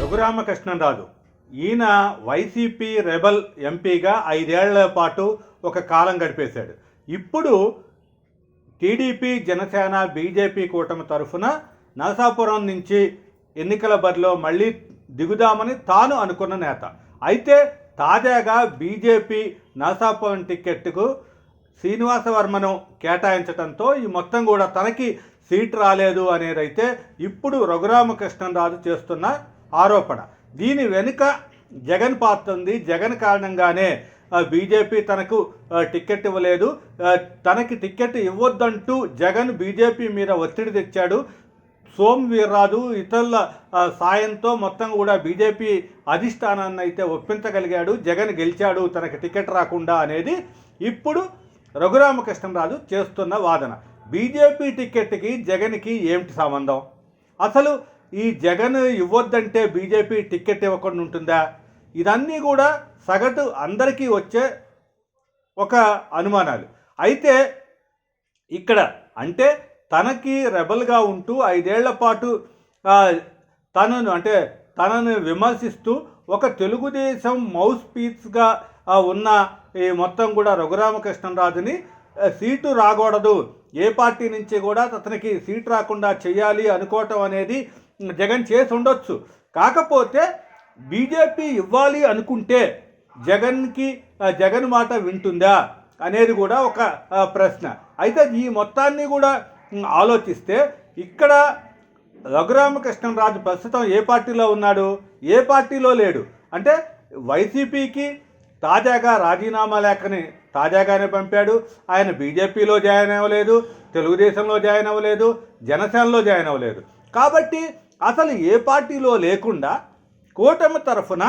రఘురామకృష్ణరాజు ఈయన YCP rebel ఎంపీగా 5 ఏళ్ల పాటు ఒక కాలం గడిపేశాడు. ఇప్పుడు టీడీపీ, జనసేన, బీజేపీ కూటమి తరఫున నరసాపురం నుంచి ఎన్నికల బరిలో మళ్ళీ దిగుదామని తాను అనుకున్న నేత. అయితే తాజాగా బీజేపీ నరసాపురం టికెట్కు శ్రీనివాసవర్మను కేటాయించడంతో ఈ మొత్తం కూడా తనకి సీట్ రాలేదు అనేదైతే ఇప్పుడు రఘురామకృష్ణరాజు చేస్తున్న ఆరోపణ. దీని వెనుక జగన్ పాత్ర ఉంది. జగన్ కారణంగానే బీజేపీ తనకు టికెట్ ఇవ్వలేదు. తనకి టికెట్ ఇవ్వద్దంటూ జగన్ బీజేపీ మీద ఒత్తిడి తెచ్చాడు. సోము వీర్రాజు ఇతరుల సాయంతో మొత్తం కూడా బీజేపీ అధిష్టానాన్ని అయితే ఒప్పించగలిగాడు. జగన్ గెలిచాడు తనకి టికెట్ రాకుండా అనేది ఇప్పుడు రఘురామకృష్ణరాజు చేస్తున్న వాదన. బీజేపీ టికెట్కి జగన్కి ఏమిటి సంబంధం? అసలు ఈ జగన్ ఇవ్వద్దంటే బీజేపీ టికెట్ ఇవ్వకుండా ఉంటుందా? ఇదన్నీ కూడా సగటు అందరికీ వచ్చే ఒక అనుమానాలు. అయితే ఇక్కడ అంటే తనకి రెబల్గా ఉంటూ 5 ఏళ్ల పాటు తనను విమర్శిస్తూ ఒక తెలుగుదేశం మౌస్ పీస్గా ఉన్న ఈ మొత్తం కూడా రఘురామకృష్ణరాజుని సీటు రాకూడదు, ఏ పార్టీ నుంచి కూడా అతనికి సీటు రాకుండా చేయాలి అనుకోవటం అనేది జగన్ చేసి ఉండొచ్చు. కాకపోతే బీజేపీ ఇవ్వాలి అనుకుంటే జగన్ మాట వింటుందా అనేది కూడా ఒక ప్రశ్న. అయితే ఈ మొత్తాన్ని కూడా ఆలోచిస్తే ఇక్కడ రఘురామకృష్ణరాజు ప్రస్తుతం ఏ పార్టీలో ఉన్నాడు, ఏ పార్టీలో లేడు. అంటే వైసీపీకి తాజాగా రాజీనామా లేఖని తాజాగానే పంపాడు. ఆయన బీజేపీలో జాయిన్ అవ్వలేదు, తెలుగుదేశంలో జాయిన్ అవ్వలేదు, జనసేనలో జాయిన్ అవ్వలేదు. కాబట్టి అసలు ఏ పార్టీలో లేకుండా కూటమి తరఫున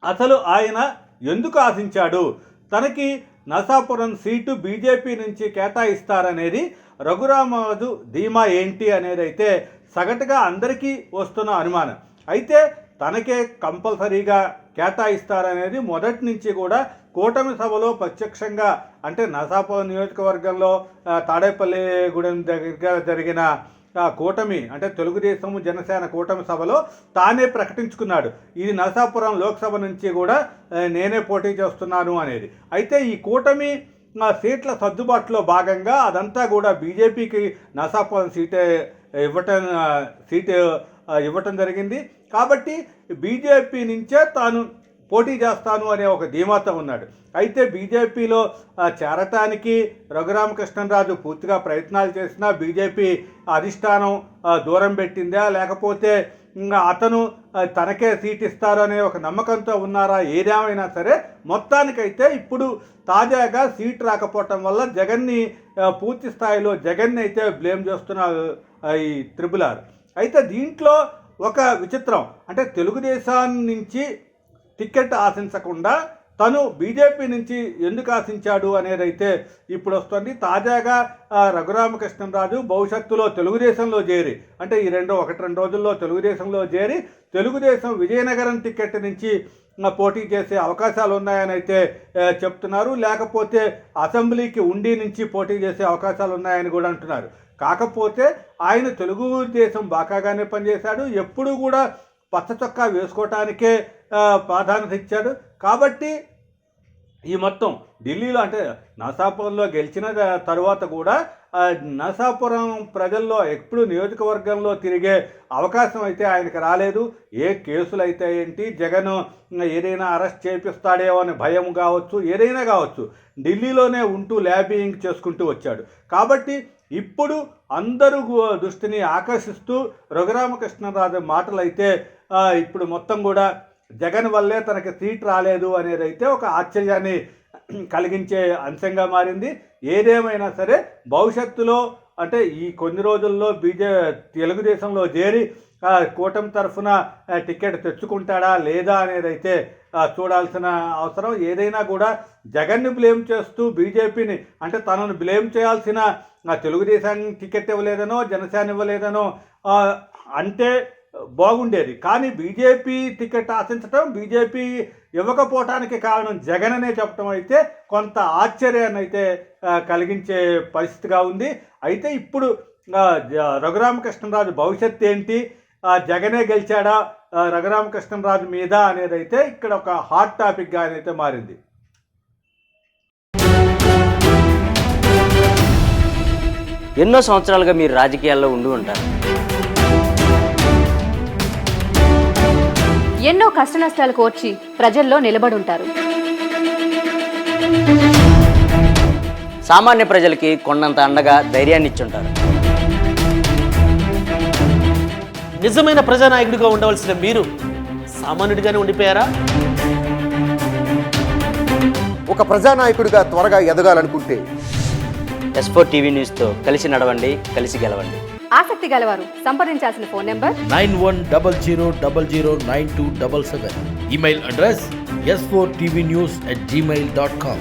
అసలు ఆయన ఎందుకు ఆశించాడు? తనకి నరసాపురం సీటు బీజేపీ నుంచి కేటాయిస్తారనేది రఘురామరాజు ధీమా ఏంటి అనేది అయితే సగటుగా అందరికీ వస్తున్న అనుమానం. అయితే తనకే కంపల్సరీగా కేటాయిస్తారనేది మొదటి నుంచి కూడా కూటమి సభలో ప్రత్యక్షంగా అంటే నరసాపురం నియోజకవర్గంలో తాడేపల్లిగూడెం దగ్గర జరిగిన కూటమి అంటే తెలుగుదేశం జనసేన కూటమి సభలో తానే ప్రకటించుకున్నాడు, ఇది నరసాపురం లోక్సభ నుంచి కూడా నేనే పోటీ చేస్తున్నాను అనేది. అయితే ఈ కూటమి సీట్ల సర్దుబాటులో భాగంగా అదంతా కూడా బీజేపీకి నరసాపురం సీటు ఇవ్వటం జరిగింది. కాబట్టి బీజేపీ నుంచే తాను పోటీ చేస్తాను అనే ఒక ధీమాతో ఉన్నాడు. అయితే బీజేపీలో చేరటానికి రఘురామకృష్ణరాజు పూర్తిగా ప్రయత్నాలు చేసినా బీజేపీ అధిష్టానం దూరం పెట్టిందా, లేకపోతే అతను తనకే సీట్ ఇస్తారు అనే ఒక నమ్మకంతో ఉన్నారా? ఏదేమైనా సరే మొత్తానికైతే ఇప్పుడు తాజాగా సీట్ రాకపోవటం వల్ల జగన్ని పూర్తి స్థాయిలో జగన్ని అయితే బ్లేమ్ చేస్తున్నారు ఈ త్రిపుల్ ఆర్. అయితే దీంట్లో ఒక విచిత్రం అంటే తెలుగుదేశాన్ని నుంచి టికెట్ ఆశించకుండా తను బీజేపీ నుంచి ఎందుకు ఆశించాడు అనేది అయితే ఇప్పుడు వస్తుంది. తాజాగా రఘురామకృష్ణరాజు భవిష్యత్తులో తెలుగుదేశంలో చేరి అంటే ఈ 1-2 రోజుల్లో తెలుగుదేశంలో చేరి తెలుగుదేశం విజయనగరం టికెట్ నుంచి పోటీ చేసే అవకాశాలు ఉన్నాయని అయితే చెప్తున్నారు. లేకపోతే అసెంబ్లీకి ఉండి నుంచి పోటీ చేసే అవకాశాలు ఉన్నాయని కూడా అంటున్నారు. కాకపోతే ఆయన తెలుగుదేశం బాగానే పనిచేశాడు, ఎప్పుడు కూడా పచ్చ చొక్కా వేసుకోవటానికే ప్రాధాన్యత ఇచ్చాడు. కాబట్టి ఈ మొత్తం ఢిల్లీలో అంటే నరసాపురంలో గెలిచిన తర్వాత కూడా నరసాపురం ప్రజల్లో ఎప్పుడు నియోజకవర్గంలో తిరిగే అవకాశం అయితే ఆయనకు రాలేదు. ఏ కేసులు అయితే ఏంటి, జగన్ ఏదైనా అరెస్ట్ చేపిస్తాడేమో అని భయం కావచ్చు, ఏదైనా కావచ్చు, ఢిల్లీలోనే ఉంటూ ల్యాబింగ్ చేసుకుంటూ వచ్చాడు. కాబట్టి ఇప్పుడు అందరూ దృష్టిని ఆకర్షిస్తూ రఘురామకృష్ణరాజు మాటలైతే ఇప్పుడు మొత్తం కూడా జగన్ వల్లే తనకి సీట్ రాలేదు అనేది అయితే ఒక ఆశ్చర్యాన్ని కలిగించే అంశంగా మారింది. ఏదేమైనా సరే భవిష్యత్తులో అంటే ఈ కొన్ని రోజుల్లో తెలుగుదేశంలో చేరి కూటమి తరఫున టికెట్ తెచ్చుకుంటాడా లేదా అనేది అయితే చూడాల్సిన అవసరం. ఏదైనా కూడా జగన్ని బ్లేమ్ చేస్తూ బీజేపీని అంటే తనను బ్లేమ్ చేయాల్సిన తెలుగుదేశానికి టికెట్ ఇవ్వలేదనో జనసేన ఇవ్వలేదనో అంటే బాగుండేది. కానీ బీజేపీ టికెట్ ఆశించడం, బీజేపీ ఇవ్వకపోవటానికి కారణం జగన్ అనే చెప్పడం అయితే కొంత ఆశ్చర్యాన్ని అయితే కలిగించే పరిస్థితిగా ఉంది. అయితే ఇప్పుడు రఘురామకృష్ణరాజు భవిష్యత్తు ఏంటి, జగనే గెలిచాడా రఘురామకృష్ణరాజు మీద అనేది అయితే ఇక్కడ ఒక హాట్ టాపిక్గా అయితే మారింది. ఎన్నో సంవత్సరాలుగా మీరు రాజకీయాల్లో ఉండి ఉంటారు. ఎన్నో కష్ట నష్టాలు కోర్చి ప్రజల్లో నిలబడుంటారు. సామాన్య ప్రజలకి కొండంత అండగా ధైర్యాన్ని ఇచ్చుంటారు. నిజమైన ప్రజానాయకుడిగా ఉండవలసిన మీరు సామాన్యుడిగానే ఉండిపోయారా? ఒక ప్రజానాయకుడిగా త్వరగా ఎదగాలనుకుంటే S4 టీవీ న్యూస్తో కలిసి నడవండి, కలిసి గెలవండి. ఆసక్తి గలవారు సంప్రదించాల్సిన phone number 9100009277. Email address s4tvnews@gmail.com.